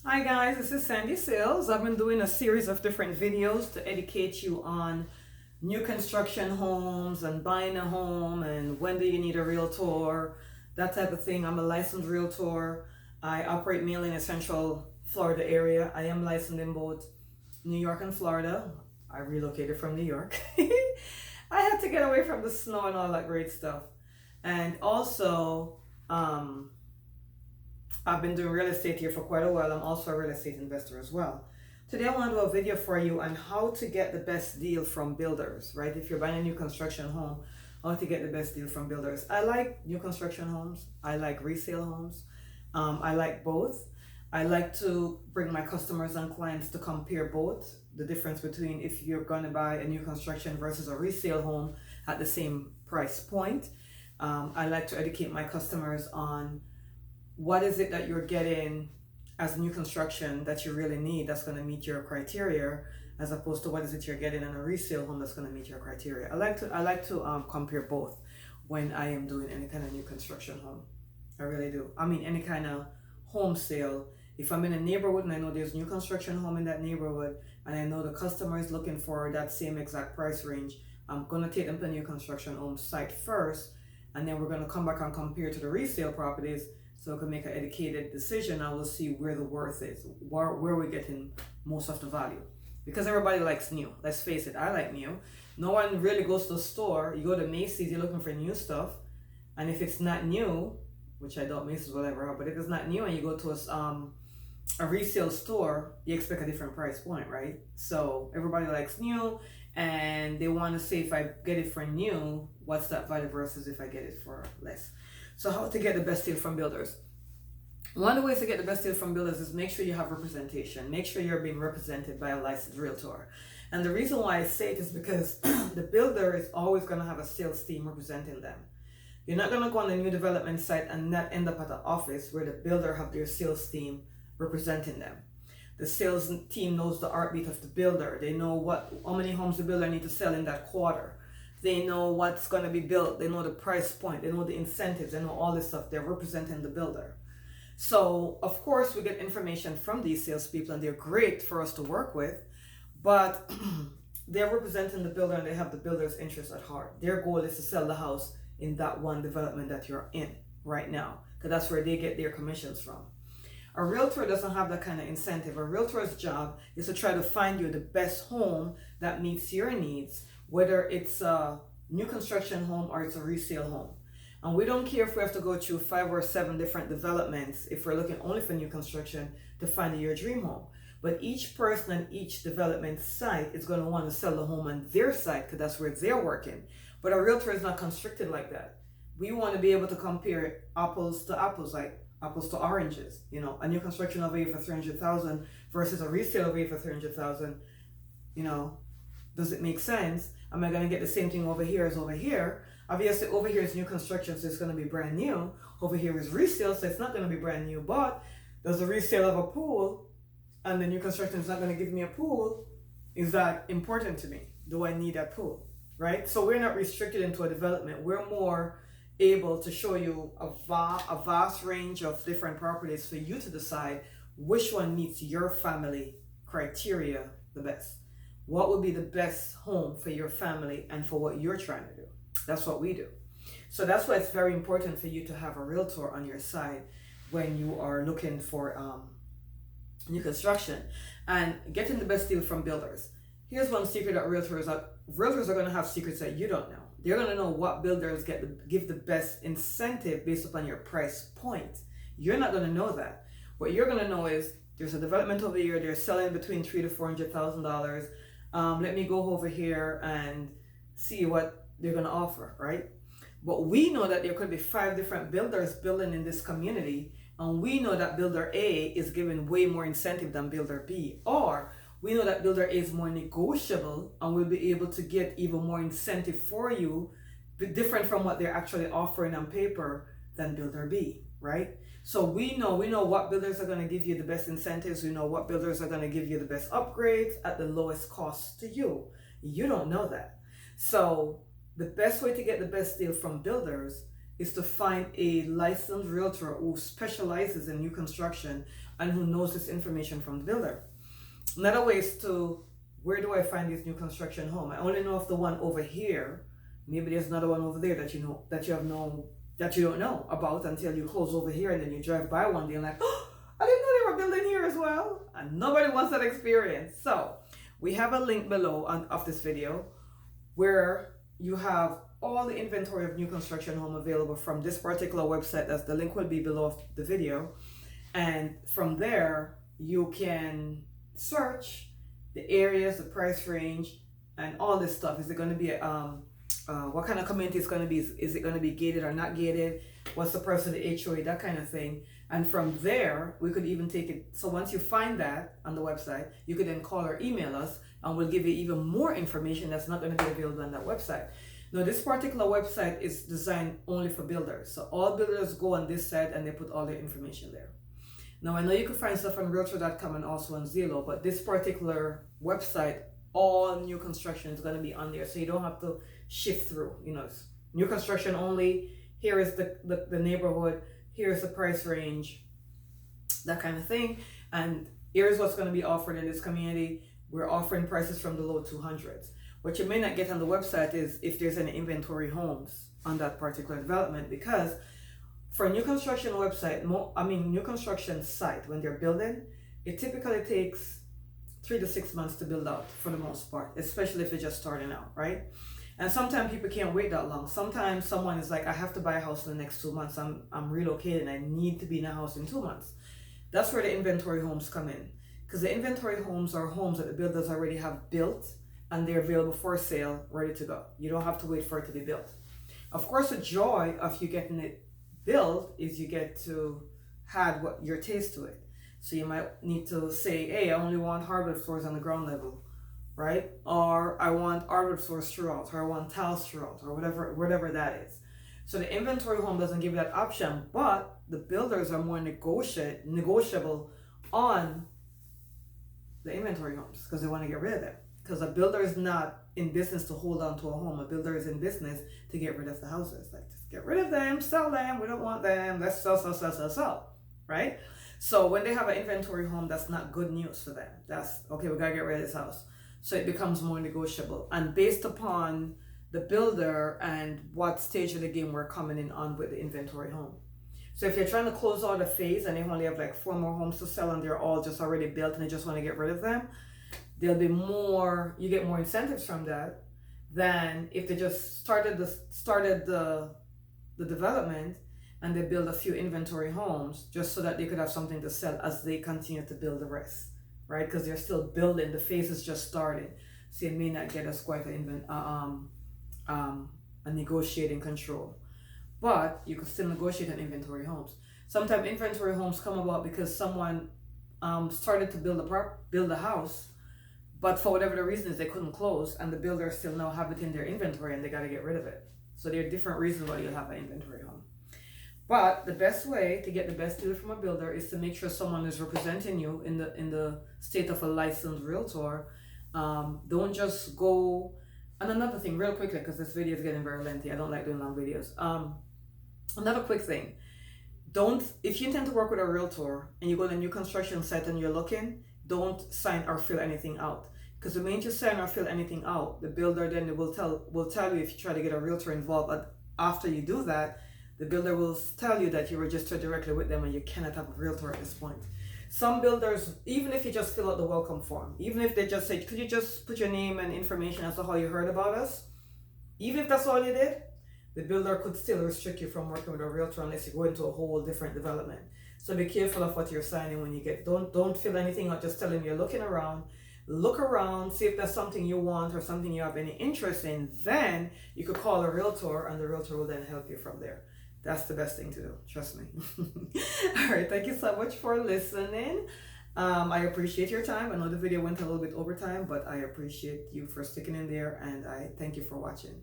Hi guys, this is Sandy Sales. I've been doing a series of different videos to educate you on new construction homes and buying a home and when do you need a realtor, that type of thing. I'm a licensed realtor. I operate mainly in the Central Florida area. I am licensed in both New York and Florida. I relocated from New York. I had to get away from the snow and all that great stuff. And also, um, I've been doing real estate here for quite a while. I'm also a real estate investor as well. Today I want to do a video for you on how to get the best deal from builders, right? If you're buying a new construction home, how to get the best deal from builders. I like new construction homes. I like resale homes. I like both. I like to bring my customers and clients to compare both. The difference between if you're going to buy a new construction versus a resale home at the same price point. I like to educate my customers on what is it that you're getting as new construction that you really need that's going to meet your criteria, as opposed to what is it you're getting in a resale home that's going to meet your criteria. I like to compare both when I am doing any kind of new construction home. I really do. I mean, any kind of home sale. If I'm in a neighborhood and I know there's new construction home in that neighborhood and I know the customer is looking for that same exact price range, I'm going to take them to the new construction home site first, and then we're going to come back and compare to the resale properties so I can make an educated decision. I will see where the worth is, where we're getting most of the value. Because everybody likes new. Let's face it, I like new. No one really goes to the store. You go to Macy's, you're looking for new stuff. And if it's not new, which I doubt Macy's will ever have, but if it's not new and you go to a resale store, you expect a different price point, right? So everybody likes new and they want to say if I get it for new, what's that value versus if I get it for less. So how to get the best deal from builders? One of the ways to get the best deal from builders is make sure you have representation. Make sure you're being represented by a licensed realtor. And the reason why I say it is because the builder is always going to have a sales team representing them. You're not going to go on a new development site and not end up at an office where the builder have their sales team representing them. The sales team knows the heartbeat of the builder. They know how many homes the builder need to sell in that quarter. They know what's going to be built. They know the price point. They know the incentives. They know all this stuff. They're representing the builder. So, of course, we get information from these salespeople, and they're great for us to work with, but they're representing the builder and they have the builder's interest at heart. Their goal is to sell the house in that one development that you're in right now, because that's where they get their commissions from. A realtor doesn't have that kind of incentive. A realtor's job is to try to find you the best home that meets your needs, whether it's a new construction home or it's a resale home. And we don't care if we have to go through 5 or 7 different developments if we're looking only for new construction to find your dream home. But each person and each development site is going to want to sell the home on their site because that's where they're working. But a realtor is not constricted like that. We want to be able to compare apples to apples, like apples to oranges. You know, a new construction over here for 300,000 versus a resale over here for 300,000. You know, does it make sense? Am I going to get the same thing over here as over here? Obviously, over here is new construction, so it's going to be brand new. Over here is resale, so it's not going to be brand new. But does the resale have a pool and the new construction is not going to give me a pool? Is that important to me? Do I need that pool? Right? So we're not restricted into a development. We're more able to show you a vast range of different properties for you to decide which one meets your family criteria the best. What would be the best home for your family and for what you're trying to do? That's what we do. So that's why it's very important for you to have a realtor on your side when you are looking for new construction and getting the best deal from builders. Here's one secret that realtors are going to have secrets that you don't know. They're going to know what builders give the best incentive based upon your price point. You're not going to know that. What you're going to know is there's a development over here. They're selling between $300,000 to $400,000. Let me go over here and see what they're going to offer, right? But we know that there could be 5 different builders building in this community, and we know that builder A is giving way more incentive than builder B, or we know that builder A is more negotiable and will be able to get even more incentive for you, different from what they're actually offering on paper than builder B, right? So we know what builders are going to give you the best incentives. We know what builders are going to give you the best upgrades at the lowest cost to you. You don't know that. So the best way to get the best deal from builders is to find a licensed realtor who specializes in new construction and who knows this information from the builder. Another way is to, where do I find this new construction home? I only know of the one over here. Maybe there's another one over there that you know, that you don't know about until you close over here, and then you drive by one day and like, oh, I didn't know they were building here as well. And nobody wants that experience. So we have a link below of this video where you have all the inventory of new construction home available from this particular website. That's, the link will be below the video. And from there, you can search the areas, the price range, and all this stuff. Is it going to be what kind of community it's going to be? Is it going to be gated or not gated? What's the price of the HOA? That kind of thing. And from there, we could even take it. So once you find that on the website, you could then call or email us, and we'll give you even more information that's not going to be available on that website. Now, this particular website is designed only for builders. So all builders go on this site and they put all their information there. Now, I know you can find stuff on Realtor.com and also on Zillow, but this particular website, all new construction is going to be on there. So you don't have to shift through, you know, it's new construction only. Here is the neighborhood. Here's the price range, that kind of thing. And here's what's going to be offered in this community. We're offering prices from the low 200s. What you may not get on the website is if there's any inventory homes on that particular development, because for a new construction website, new construction site, when they're building, it typically takes 3 to 6 months to build out for the most part, especially if they're just starting out, right? And sometimes people can't wait that long. Sometimes someone is like, I have to buy a house in the next 2 months. I'm relocating. I need to be in a house in 2 months. That's where the inventory homes come in. Because the inventory homes are homes that the builders already have built and they're available for sale, ready to go. You don't have to wait for it to be built. Of course, the joy of you getting it built is you get to add your taste to it. So you might need to say, hey, I only want hardwood floors on the ground level, right? Or I want hardwood floors throughout, or I want tiles throughout, or whatever that is. So the inventory home doesn't give you that option, but the builders are more negotiable on the inventory homes because they want to get rid of them. Because a builder is not in business to hold on to a home. A builder is in business to get rid of the houses. Like, just get rid of them, sell them, we don't want them, let's sell, right? So when they have an inventory home, that's not good news for them. That's, okay, we gotta get rid of this house. So it becomes more negotiable. And based upon the builder and what stage of the game we're coming in on with the inventory home. So if you're trying to close out a phase and they only have like 4 more homes to sell and they're all just already built and they just want to get rid of them, there'll be more, you get more incentives from that than if they just started the development and they build a few inventory homes just so that they could have something to sell as they continue to build the rest, right? Because they're still building, the phase is just started. So it may not get us quite a negotiating control. But you could still negotiate on inventory homes. Sometimes inventory homes come about because someone started to build a house, but for whatever the reason is they couldn't close, and the builder still now have it in their inventory and they got to get rid of it. So there are different reasons why you have an inventory home. But the best way to get the best deal from a builder is to make sure someone is representing you in the state of a licensed realtor. Don't just go. And another thing, real quickly, because this video is getting very lengthy. I don't like doing long videos. Another quick thing. If you intend to work with a realtor and you go to a new construction site and you're looking, don't sign or fill anything out. Because the minute you sign or fill anything out, the builder then will tell you if you try to get a realtor involved. But after you do that, the builder will tell you that you register directly with them and you cannot have a realtor at this point. Some builders, even if you just fill out the welcome form, even if they just say, could you just put your name and information as to how you heard about us? Even if that's all you did, the builder could still restrict you from working with a realtor unless you go into a whole different development. So be careful of what you're signing when you get, don't fill anything out, just tell them you're looking around. Look around, see if that's something you want or something you have any interest in. Then you could call a realtor and the realtor will then help you from there. That's the best thing to do, trust me. All right, thank you so much for listening. I appreciate your time. I know the video went a little bit over time, but I appreciate you for sticking in there and I thank you for watching.